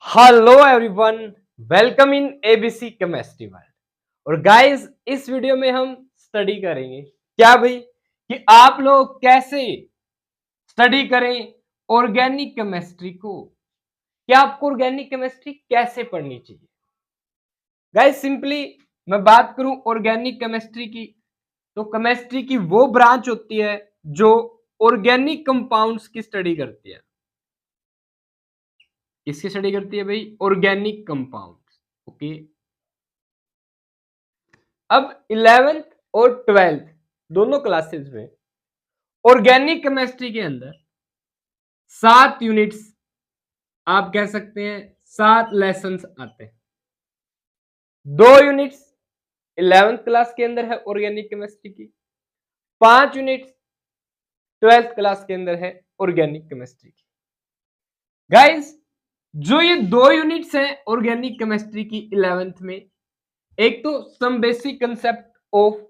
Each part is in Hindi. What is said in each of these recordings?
Hello everyone, welcome in ABC chemistry world. और गाइस, इस वीडियो में हम स्टडी करेंगे क्या भाई कि आप लोग कैसे स्टडी करें ऑर्गेनिक केमिस्ट्री को। क्या आपको ऑर्गेनिक केमिस्ट्री कैसे पढ़नी चाहिए। गाइस सिंपली मैं बात करूं ऑर्गेनिक केमिस्ट्री की, तो केमिस्ट्री की वो ब्रांच होती है जो ऑर्गेनिक कंपाउंड्स की स्टडी करती है। किसकी स्टडी करती है भाई? Organic compounds. ओके। अब 11th और 12th दोनों क्लासेस में ऑर्गेनिक केमिस्ट्री के अंदर 7 यूनिट्स, आप कह सकते हैं 7 लेसन्स आते हैं। 2 यूनिट्स 11th क्लास के अंदर है ऑर्गेनिक केमिस्ट्री की, 5 यूनिट्स 12th क्लास के अंदर है ऑर्गेनिक केमिस्ट्री की। गाइस, जो ये 2 यूनिट्स हैं ऑर्गेनिक केमिस्ट्री की 11th में, एक तो some basic concept of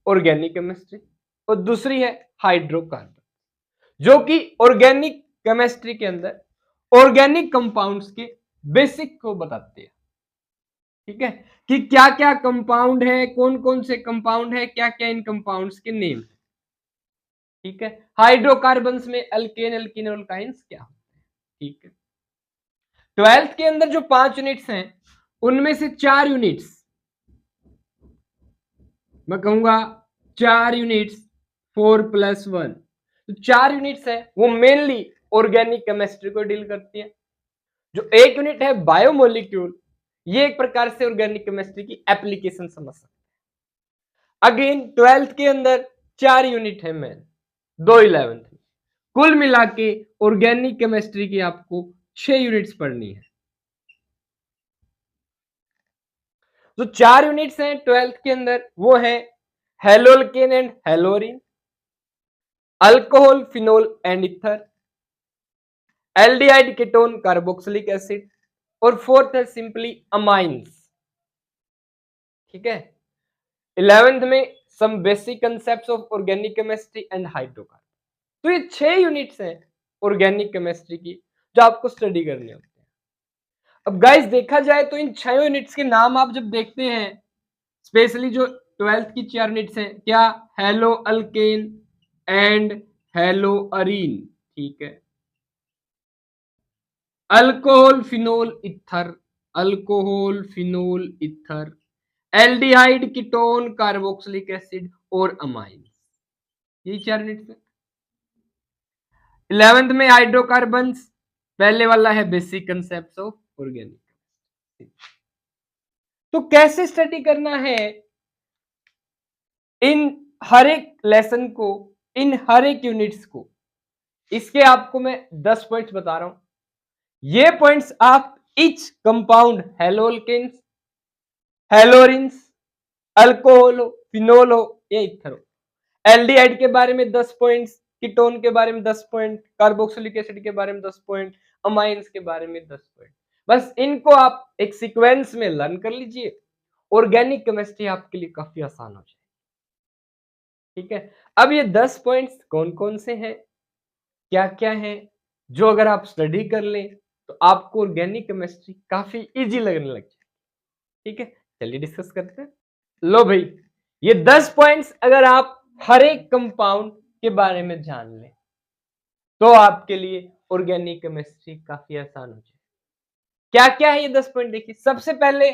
organic chemistry और दूसरी है हाइड्रोकार्बन, जो कि ऑर्गेनिक केमिस्ट्री के अंदर ऑर्गेनिक कंपाउंड्स के बेसिक को बताते हैं। ठीक है, कि क्या क्या कंपाउंड है, कौन कौन से कंपाउंड है, क्या क्या इन कंपाउंड्स के नेम है। ठीक है, हाइड्रोकार्बन्स में अल्केन एल्कीन और अल्काइंस क्या होते हैं। ठीक है, 12th के अंदर जो 5 यूनिट्स हैं उनमें से 4 यूनिट्स, मैं कहूंगा 4 यूनिट्स 4+1, तो 4 यूनिट्स है वो मेनली ऑर्गेनिक केमिस्ट्री को डील करती है। जो एक यूनिट है बायोमोलिक्यूल, ये एक प्रकार से ऑर्गेनिक केमिस्ट्री की एप्लीकेशन समझ सकते हैं। अगेन 12th के अंदर 4 यूनिट है मेन, 2 11th में, कुल मिला के ऑर्गेनिक केमिस्ट्री की आपको 6 यूनिट्स पढ़नी है। जो 4 यूनिट्स हैं 12th के अंदर वो है haloalkane and haloarene, alcohol phenol and ether, aldehyde ketone carboxylic acid, और फोर्थ है सिंपली अमाइंस। ठीक है, 11th में some basic concepts of organic chemistry and hydrocarbon. तो ये 6 यूनिट्स हैं ऑर्गेनिक केमिस्ट्री की जो आपको स्टडी करने होते हैं। अब गाइस देखा जाए तो इन 6 यूनिट्स के नाम आप जब देखते हैं, स्पेशली जो 12th की 4 यूनिट्स हैं, क्या hello alkane and hello Areen, ठीक है, alcohol phenol ether, alcohol phenol ether, aldehyde ketone carboxylic acid और अमाइन, ये 4 यूनिट्स हैं। 11th में हाइड्रोकार्बन्स, पहले वाला है बेसिक कंसेप्ट ऑफ ऑर्गेनिक। तो कैसे स्टडी करना है इन हर एक लेसन को, इन हर एक यूनिट्स को, इसके आपको मैं 10 पॉइंट्स बता रहा हूं। ये पॉइंट्स आप इच कंपाउंड हेलोल्केन्स, हेलोरिन्स, अल्कोहल हो, फिनोल हो या इथर हो, एल्डिहाइड के बारे में 10 पॉइंट्स, कीटोन के बारे में 10 पॉइंट, कार्बोक्सिलिक एसिड के बारे में 10 पॉइंट, अमाइंस के बारे में 10 पॉइंट। बस इनको आप एक सीक्वेंस में लर्न कर लीजिए, ऑर्गेनिक केमिस्ट्री आपके लिए काफी आसान हो जाए। ठीक है, अब ये 10 पॉइंट्स कौन कौन से हैं, क्या क्या है, जो अगर आप स्टडी कर लें तो आपको ऑर्गेनिक केमिस्ट्री काफी इजी लगने लग जाए। ठीक है, चलिए डिस्कस करते हैं। लो भाई, ये 10 पॉइंट्स अगर आप हर एक कंपाउंड के बारे में जान लें तो आपके लिए ऑर्गेनिक केमिस्ट्री काफी आसान हो जाए। क्या क्या है ये 10 पॉइंट देखिए। सबसे पहले,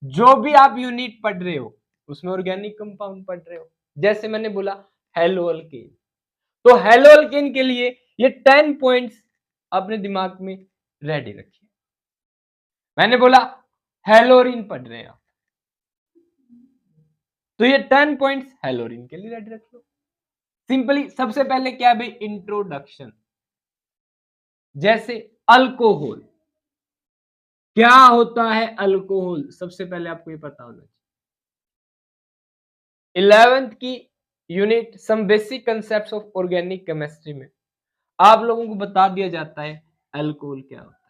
जो भी आप यूनिट पढ़ रहे हो उसमें ऑर्गेनिक कंपाउंड पढ़ रहे हो, जैसे मैंने बोला हेलो अल्केन, तो हेलो अल्केन के लिए ये 10 पॉइंट्स अपने दिमाग में रेडी रखिए। मैंने बोला हेलोरिन पढ़ रहे हैं आप, तो ये 10 पॉइंट्स हेलोरिन के लिए रेडी रख लो। सिंपली सबसे पहले क्या है भाई, इंट्रोडक्शन। जैसे अल्कोहल, क्या होता है अल्कोहल, सबसे पहले आपको ये पता होना चाहिए। 11th की unit some basic concepts of organic chemistry में आप लोगों को बता दिया जाता है अल्कोहल क्या होता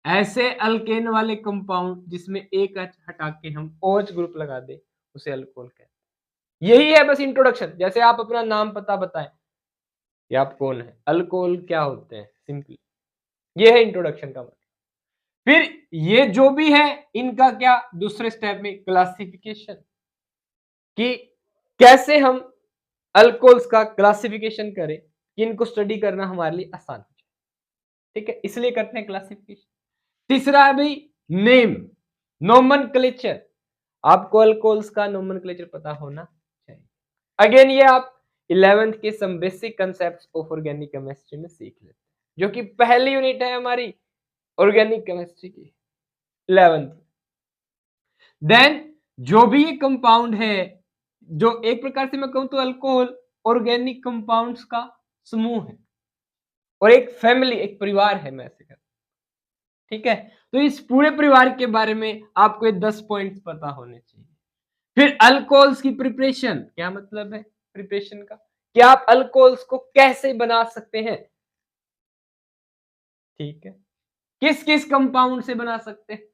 है। ऐसे अल्केन वाले कंपाउंड जिसमें एक H हटा के हम OH ग्रुप लगा दे उसे अल्कोहल कहते हैं। यही है बस इंट्रोडक्शन। जैसे आप अपना नाम पता बताएं कि आप कौन है, अल्कोहल क्या होते हैं, सिंपली ये है इंट्रोडक्शन का मतलब। फिर ये जो भी है इनका क्या दूसरे स्टेप में क्लासिफिकेशन, कि कैसे हम अल्कोहल्स का क्लासिफिकेशन करें कि इनको स्टडी करना हमारे लिए आसान हो जाए। ठीक है, इसलिए करते हैं क्लासिफिकेशन। तीसरा है भाई नेम, नोमेनक्लेचर। आपको अल्कोहल्स का नोमेनक्लेचर पता होना चाहिए। अगेन ये आप 11th के some basic concepts of organic chemistry में सीख लेते हैं, जो कि पहली यूनिट है हमारी ऑर्गेनिक केमिस्ट्री की 11th। देन जो भी ये कंपाउंड है, जो एक प्रकार से मैं कहूं तो अल्कोहल ऑर्गेनिक कंपाउंड्स का समूह है और एक फैमिली, एक परिवार है, मैं ऐसे कहता हूं। ठीक है, तो इस पूरे परिवार के बारे में आपको ये 10 पॉइंट्स पता होने चाहिए। फिर अल्कोहल्स की प्रिपरेशन, क्या मतलब है प्रिपरेशन का, कि आप अल्कोहल्स को कैसे बना सकते हैं। ठीक है, किस किस कंपाउंड से बना सकते हैं।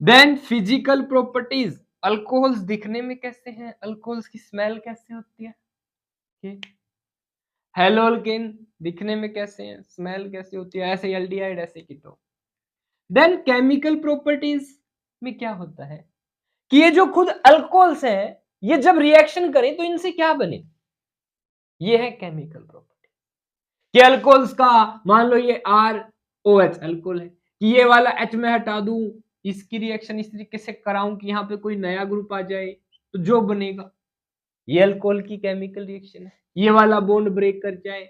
देन फिजिकल प्रॉपर्टीज, अल्कोहल्स दिखने में कैसे हैं, अल्कोहल्स की स्मेल कैसे होती है। हेलोल्केन दिखने में कैसे हैं, स्मेल कैसे होती है, ऐसे एल्डिहाइड ऐसे कीटोन। देन केमिकल प्रॉपर्टीज में क्या होता है कि ये जो खुद अल्कोहल्स हैं, ये जब रिएक्शन करें तो इनसे क्या बने, ये है केमिकल प्रॉपर्टी। कि अल्कोहल्स का मान लो ये ROH अल्कोहल है, कि ये वाला H में हटा दूं, इसकी रिएक्शन इस तरीके से कराऊं कि यहाँ पे कोई नया ग्रुप आ जाए, तो जो बनेगा ये अल्कोहल की केमिकल रिएक्शन है। ये वाला बॉन्ड ब्रेक कर जाए,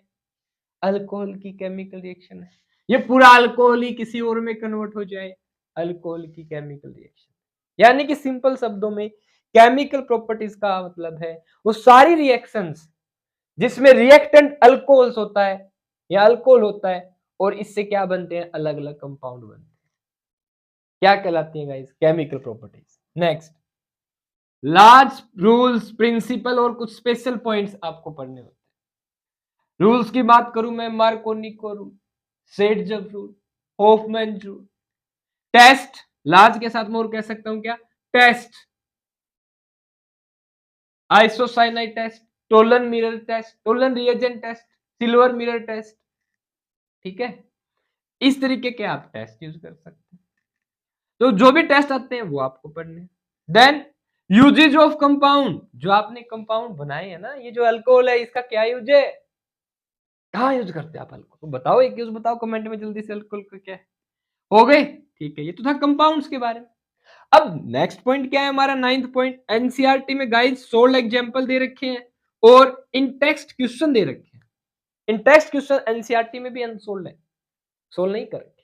अल्कोहल की केमिकल रिएक्शन है। ये पूरा अल्कोहल ही किसी और में कन्वर्ट हो जाए, अल्कोहल की केमिकल रिएक्शन। यानी कि सिंपल शब्दों में केमिकल प्रॉपर्टीज का मतलब है वो सारी रिएक्शंस जिसमें रिएक्टेंट अल्कोहल्स होता है या अल्कोहल होता है, और इससे क्या बनते हैं, अलग अलग कंपाउंड बनते हैं, क्या कहलाती हैं guys, chemical properties. Next, large rules principle और कुछ स्पेशल पॉइंट्स आपको पढ़ने होते हैं। रूल्स की बात करूं मैं, मार्कोनिको रूल, सेडजब rule, Hofmann rule, test, large के साथ मैं और कह सकता हूं क्या, test, isocyanide test, Tollens mirror test, Tollens reagent test, silver mirror test. ठीक है, इस तरीके के आप टेस्ट यूज कर सकते हैं। तो जो भी टेस्ट आते हैं वो आपको पढ़ने। देन यूजेज ऑफ कंपाउंड, जो आपने कंपाउंड बनाए हैं ना, ये जो अल्कोहल है इसका क्या यूज है, कहाँ यूज करते हैं आप अल्कोहल, तो बताओ, एक यूज बताओ कमेंट में जल्दी से, अल्कोहल का क्या है। हो गए, ठीक है, ये तो था कंपाउंड्स के बारे में। अब नेक्स्ट पॉइंट क्या है हमारा, 9th पॉइंट। एनसीईआरटी में गाइस 16 एग्जांपल दे रखे हैं और इन टेक्स्ट क्वेश्चन दे रखे हैं। इन टेक्स्ट क्वेश्चन एनसीईआरटी में भी अनसोल्ड है, सोल्व नहीं कर रखे।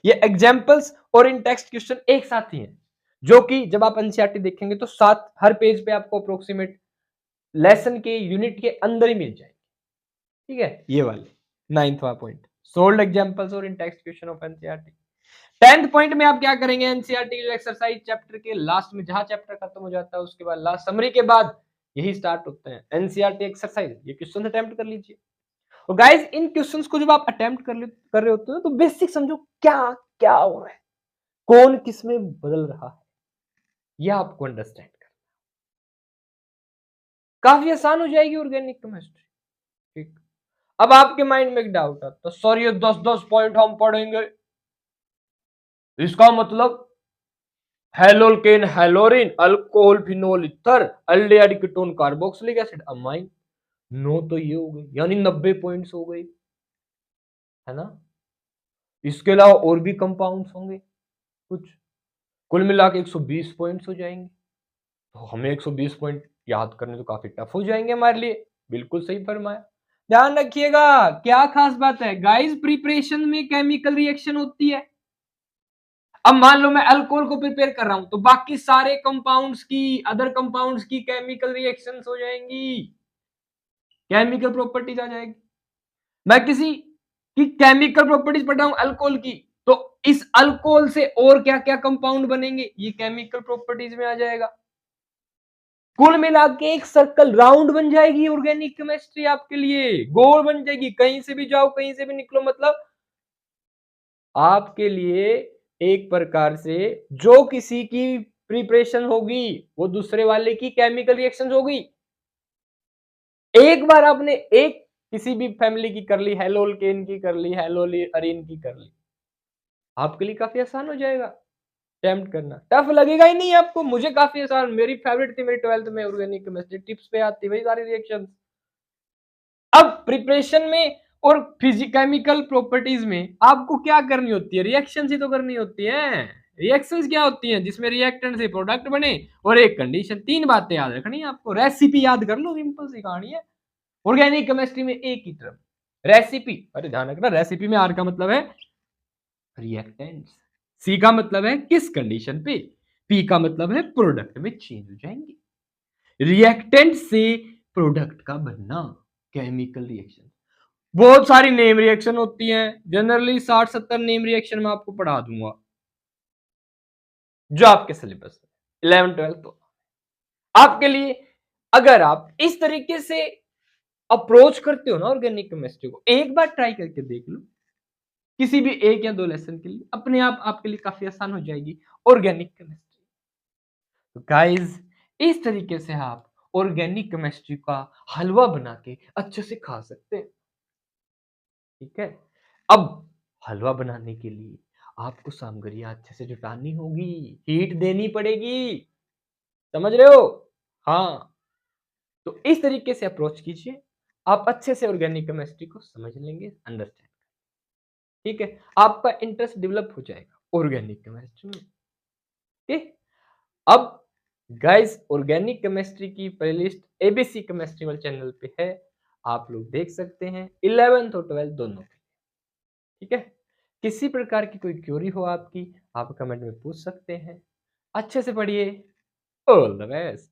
ये एग्जांपल्स और इन टेक्स्ट क्वेश्चन एक साथ ही हैं, जो कि जब आप एनसीईआरटी देखेंगे तो साथ हर पेज पे आपको अप्रोक्सीमेट लेसन के यूनिट के अंदर ही मिल जाएंगे। ठीक है, ये वाले 9वां पॉइंट, सोल्ड एग्जांपल्स और in text question of NCERT. 10th point में आप क्या करेंगे, एनसीईआरटी एक्सरसाइज चैप्टर के लास्ट में, जहां चैप्टर खत्म हो जाता है उसके बाद लास्ट समरी के बाद यही स्टार्ट होते हैं एनसीईआरटी एक्सरसाइज। ये क्वेश्चन अटेम्प्ट कर लीजिए। और गाइस इन क्वेश्चंस को जब आप अटेम्प्ट कर रहे होते हो तो बेसिक समझो क्या क्या हो रहा है, कौन किस में बदल रहा है, यह आपको अंडरस्टैंड करना, काफी आसान हो जाएगी ऑर्गेनिक केमिस्ट्री। ठीक, अब आपके माइंड में एक डाउट आता तो सर ये 10-10 पॉइंट हम पढ़ेंगे, इसका मतलब haloalkane, haloarene, alcohol, phenol ether, aldehyde ketone, carboxylic acid, amine, नो तो ये हो गई, यानी 90 पॉइंट्स हो गए, है ना। इसके अलावा और भी कंपाउंड्स होंगे कुछ, कुल मिला के 120 पॉइंट्स हो जाएंगे। तो हमें 120 पॉइंट याद करने तो काफी टफ हो जाएंगे हमारे लिए। बिल्कुल सही फरमाया, ध्यान रखिएगा। क्या खास बात है गाइस, प्रिपरेशन में केमिकल रिएक्शन होती है। अब मान लो मैं अल्कोहल को प्रिपेयर कर रहा हूं तो बाकी सारे कंपाउंड्स की, अदर कंपाउंड्स की केमिकल रिएक्शंस हो जाएंगी, केमिकल प्रॉपर्टीज आ जाएगी। मैं किसी की केमिकल प्रॉपर्टीज पढ़ रहा हूं अल्कोहल की, तो इस अल्कोहल से और क्या क्या कंपाउंड बनेंगे, ये केमिकल प्रॉपर्टीज में आ जाएगा। कुल मिला के एक सर्कल राउंड बन जाएगी ऑर्गेनिक केमिस्ट्री आपके लिए, गोल बन जाएगी, कहीं से भी जाओ कहीं से भी निकलो, मतलब आपके लिए एक प्रकार से जो किसी की प्रिपरेशन होगी वो दूसरे वाले की केमिकल रिएक्शन होगी। एक बार आपने एक किसी भी फैमिली की कर ली, हेलोल्केन की कर ली, हेलोअरीन की कर ली, आपके लिए काफी आसान हो जाएगा अटेम्प्ट करना, टफ लगेगा ही नहीं आपको। मुझे काफी आसान, मेरी फेवरेट थी मेरी 12th में ऑर्गेनिक केमिस्ट्री, टिप्स पे आती वही सारी रिएक्शंस। अब प्रिपरेशन में और केमिकल प्रॉपर्टीज में आपको क्या करनी होती है, रिएक्शंस ही तो करनी होती है। रिएक्शंस क्या होती हैं, जिसमें रिएक्टेंट से प्रोडक्ट बने और एक कंडीशन, तीन बातें याद रखनी है आपको। रेसिपी याद कर लो, सिंपल सी कहानी है। ऑर्गेनिक केमिस्ट्री में एक ही टर्म रेसिपी, अरे ध्यान रखना, रेसिपी में आर का मतलब है रिएक्टेंट्स, सी का मतलब है किस कंडीशन पे, पी का मतलब है प्रोडक्ट में चेंज हो जाएंगे। रिएक्टेंट से प्रोडक्ट का बनना, केमिकल रिएक्शन, बहुत सारी नेम रिएक्शन होती हैं, जनरली 60-70 नेम रिएक्शन मैं आपको पढ़ा दूंगा जो आपके सिलेबस में 11-12 तो आपके लिए। अगर आप इस तरीके से अप्रोच करते हो ना ऑर्गेनिक केमिस्ट्री को, एक बार ट्राई करके देख लो, किसी भी एक या दो लेसन के लिए अपने आप आपके लिए काफी आसान हो जाएगी ऑर्गेनिक केमिस्ट्री। तो गाइस, इस तरीके से आप ऑर्गेनिक केमिस्ट्री का हलवा बना के अच्छे से खा सकते हैं, ठीक है। अब हलवा बनाने के लिए आपको सामग्रियां अच्छे से जुटानी होगी, हीट देनी पड़ेगी, समझ रहे हो? हाँ, तो इस तरीके से अप्रोच कीजिए, आप अच्छे से ऑर्गेनिक केमिस्ट्री को समझ लेंगे, अंडरस्टैंड, ठीक है। आपका इंटरेस्ट डेवलप हो जाएगा ऑर्गेनिक केमिस्ट्री में, ठीक। अब गाइस, ऑर्गेनिक केमिस्ट्री की प्लेलिस्ट एबीसी केमिस्ट्री वाले चैनल पे है, आप लोग देख सकते हैं 11th और 12th दोनों के, ठीक है। किसी प्रकार की कोई क्वेरी हो आपकी, आप कमेंट में पूछ सकते हैं। अच्छे से पढ़िए, ऑल द बेस्ट।